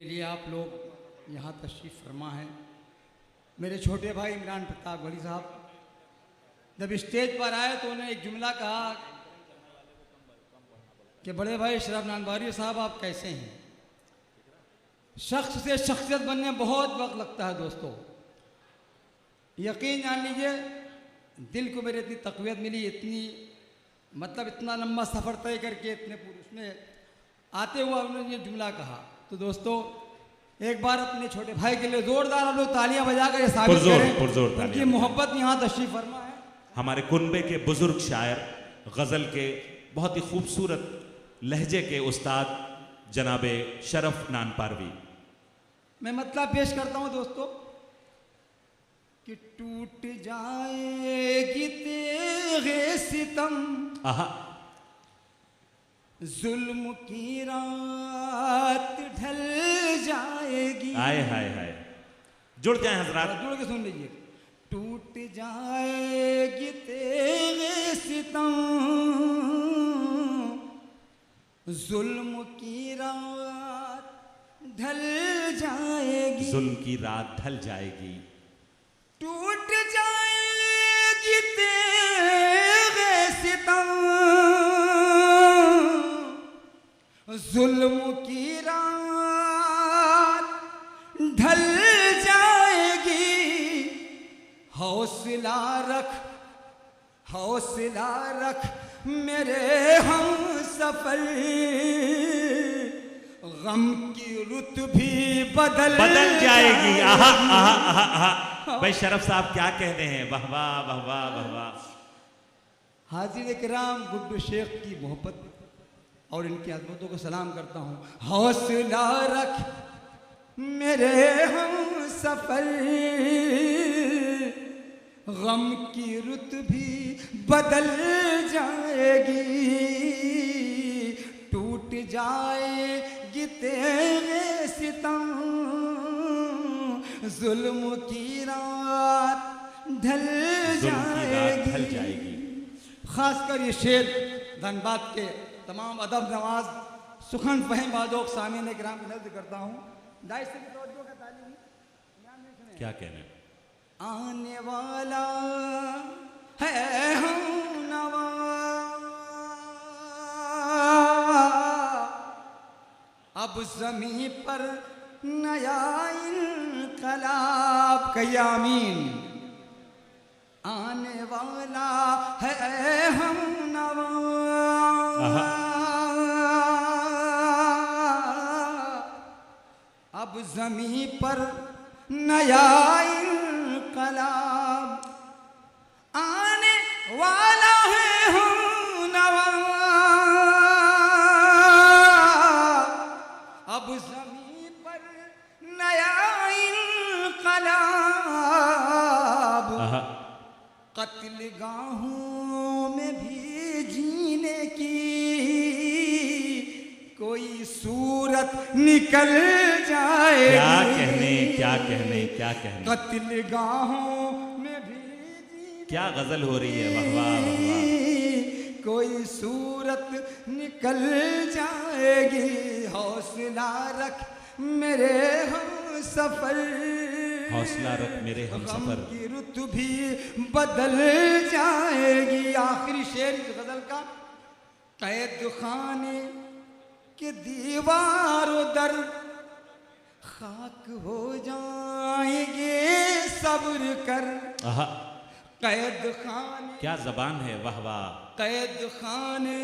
के लिए आप लोग यहाँ तशरीफ़ फरमा है। मेरे छोटे भाई इमरान प्रताप गढ़ी साहब जब स्टेज पर आए तो उन्होंने एक जुमला कहा कि बड़े भाई शरफ नानवारी साहब आप कैसे हैं। शख्स से शख्सियत बनने में बहुत वक्त लगता है दोस्तों। यकीन जान लीजिए दिल को मेरे इतनी तक़वियत मिली, इतनी मतलब इतना लंबा सफ़र तय करके इतने पूरे उसमें आते हुए उन्होंने ये जुमला कहा। तो दोस्तों एक बार अपने छोटे भाई के लिए जोरदार आप लोग तालियां बजाकर ये साबित करें उनकी मोहब्बत यहाँ तशरीफ़ फरमा है। हमारे कुनबे के बुजुर्ग शायर, गज़ल के बहुत ही खूबसूरत लहजे के उस्ताद जनाबे शरफ नानपारवी। मैं मतलब पेश करता हूँ दोस्तों कि टूट जाएगी तेरे सितम, जुल्म की रात ढल जाएगी। आए हाय हाय, जुड़ जाए हजरात, जुड़ के सुन लीजिए। टूट जाएगी तेरे सितम, जुल्म की रात ढल जाएगी। जुल्म की रात ढल जाएगी। टूट जाएगी तेरे सितम, जुल्म की रात ढल जाएगी। हौसला रख, हौसला रख मेरे हम सफर, गम की रुत भी बदल जाएगी। आहा आहा आहा आहा। भाई शरफ साहब क्या कहते हैं, वाह वाह वाह वाह वाह वाह। हाजिर किराम गुड्डू शेख की मोहब्बत और इनकी अजमतों को सलाम करता हूँ। हौसला रख मेरे हम सफर, गम की रुत भी बदल जाएगी। टूट जाएगी तेरे सितम, जुल्म की रात ढल जाएगी। खासकर ये शेर धनबाद के तमाम अदब नवाज सुखन फहम बादोक सामीन किराम को नज़्र करता हूँ। क्या कहना है? आने वाला है हम नवा, अब ज़मीं पर नया इनकलाब, कहिए आमीन। आने वाला है हम नवा, अब ज़मीं पर नया इनकलाब आने वाला है हम नवा, अब ज़मीं पर नया इनकलाब। कत्ल गाहों में भी जीने की कोई सूरत निकल जाए। क्या कहने क्या कहने क्या कहने। कत्ल गाहों में भी क्या गजल हो रही है, वाह वाह वाह वाह। कोई सूरत निकल जाएगी। हौसला रख मेरे हम सफर, हौसला रख मेरे हम सफर, की रुत भी बदल जाएगी। आखिरी शेर इस गजल का, कैद खाने के दीवारों दर खाक हो जाएंगे सब्र कर। कैद खाने, क्या जबान है, वाह वाह। कैद खाने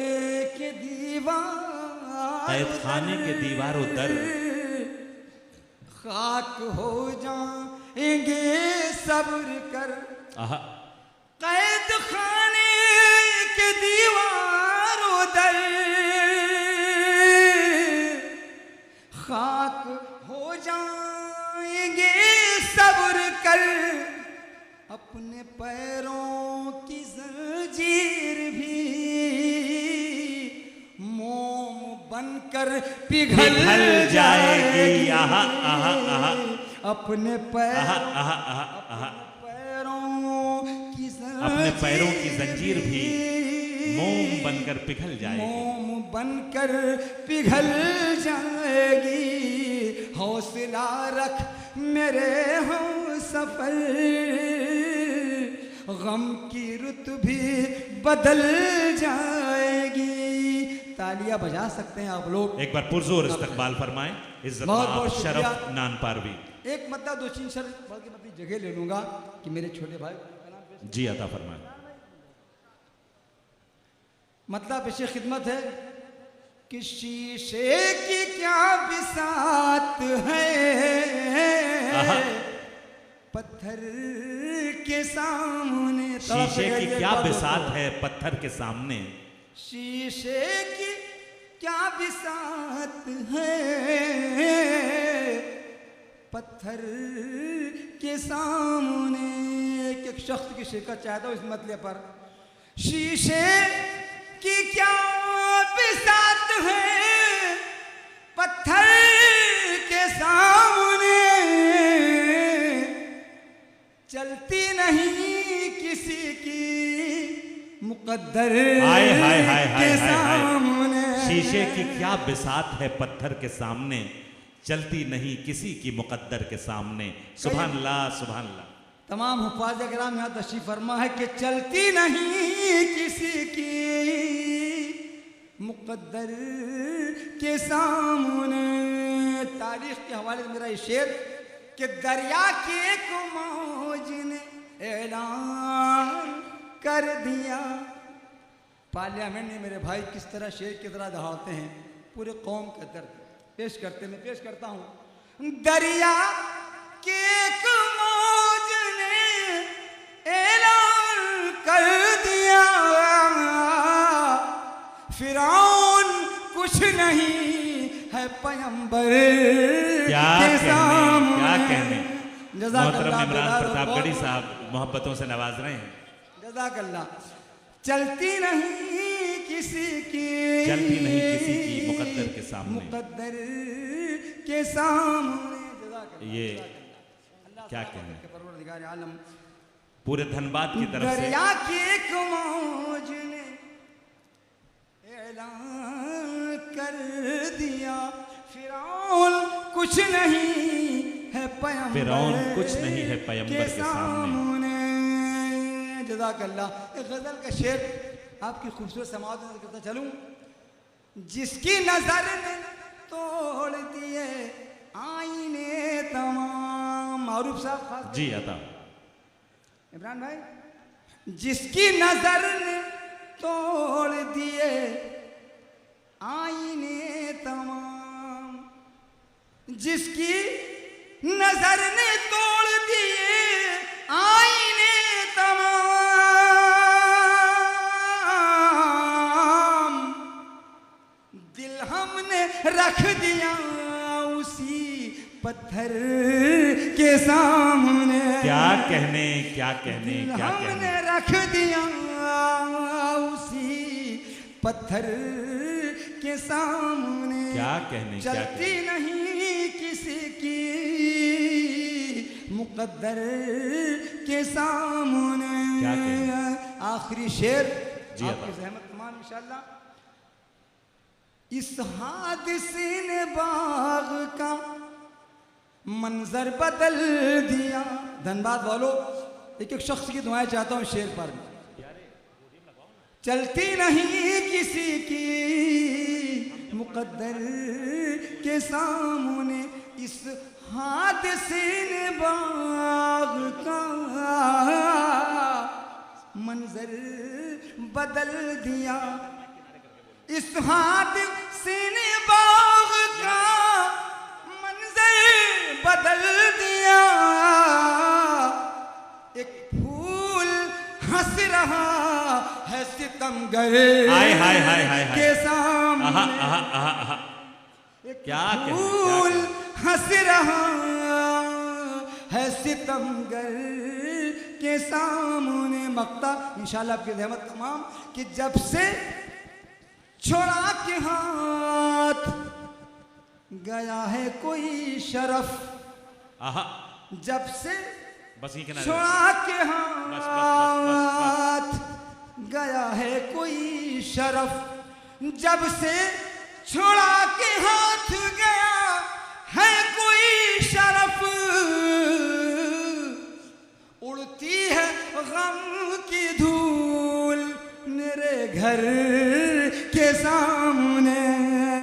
के दीवार, कैद खाने के दीवारों दर खाक हो जाएंगे सब्र कर। कैद खाने के दीवारों दर खाक हो जाएंगे सब्र कर। अपने पैरों की जंजीर भी मोम बनकर पिघल जाएगी। अपने पैरों की अपने पैरों की जंजीर भी मोम बनकर पिघल जाएगी, मोम बनकर पिघल जाएगी। हौसला रख मेरे हम सफर, गम की रुत भी बदल जाएगी। तालियां बजा सकते हैं आप लोग, एक बार पुरजोर इस्तकबाल फरमाएं। इज्जत बहुत मां बहुत शुक्रिया। शरफ नान पारवी। एक मतलब दो तीन शब्द बल्कि मैं अपनी जगह ले लूंगा कि मेरे छोटे भाई का नाम पेश। जी अता फरमाएं। मतलब पेशे खिदमत है कि शीशे की क्या बिसात है, पत्थर के सामने। शीशे की क्या बिसात है पत्थर के सामने, शीशे की क्या बिसात है पत्थर के सामने। एक शख्स की शिरकत चाहता हूँ इस मतले पर। शीशे की क्या बिसात है पत्थर के सामने, चलती नहीं किसी की मुकद्दर के सामने। शीशे की क्या बिसात है पत्थर के सामने, चलती नहीं किसी की मुकद्दर के सामने। सुभान अल्लाह सुभान अल्लाह। तमाम हुफ़ाज़ किराम यहाँ तशरीफ़ फरमा है कि चलती नहीं किसी की मुकद्दर के सामने। तारीख के हवाले से मेरा ये शेर कि दरिया की एक मौज ने ऐलान कर दिया। पार्लियामेंट में मेरे भाई किस तरह शेर की तरह दहाड़ते हैं, पूरे कौम का दर्द पेश करते। मैं पेश करता हूँ। दरिया के एक मौज ने ऐलान कर दिया, फिरौन कुछ नहीं है पैगंबर के सामने। क्या कहने। मोहतरम इमरान प्रतापगढ़ी साहब मोहब्बतों से नवाज रहे हैं। जज़ाकल्लाह। चलती नहीं किसी की, चलती नहीं किसी की मुकद्दर के सामने, मुकद्दर के सामने। ये क्या कहने। परवरदिगार आलम पूरे धनबाद की तरफ से दरिया की एक मौज ने ऐलान कर दिया, फिरौन कुछ नहीं है पैगंबर, फिरौन कुछ नहीं है पैगंबर के सामने। जज़ाकल्लाह। एक गजल का शेर आपकी खूबसूरत समाअत में करता चलूं। जिसकी नजर ने तोड़ दिए आईने तमाम। मारूफ साहब खास जी अता। इमरान भाई। जिसकी नजर ने तोड़ दिए आईने तमाम, जिसकी नजर ने तोड़ दिए आईने तमाम, दिल हमने रख दिया उसी पत्थर के सामने। क्या कहने क्या कहने क्या कहने। हमने रख दिया उसी पत्थर के सामने। क्या कहने क्या चलती कहने। नहीं किसी की मुकद्दर के सामने। क्या कहने। आखिरी शेर जी आपकी ज़हमत तमाम इंशाअल्लाह। इस हादसे ने बाग का मंजर बदल दिया। धनबाद वालों, एक एक शख्स की दुआएं चाहता हूँ शेर पर। चलती नहीं किसी की मुकद्दर के सामने, इस हादसे ने बाग का मंजर बदल दिया। इस हादसे ने बाग का मंजर बदल दिया। एक फूल हंस रहा है सितमगर के सामने। एक फूल हंस रहा है सितमगर के सामने। मक्ता इंशाल्लाह आपकी रहमत तमाम कि जब से छोड़ा के हाथ गया है कोई शरफ, जब से बस ये छोड़ा के हाथ गया है कोई शरफ, जब से छोड़ा के हाथ गया है कोई शरफ, उड़ती है गम की धूल मेरे घर के सामने,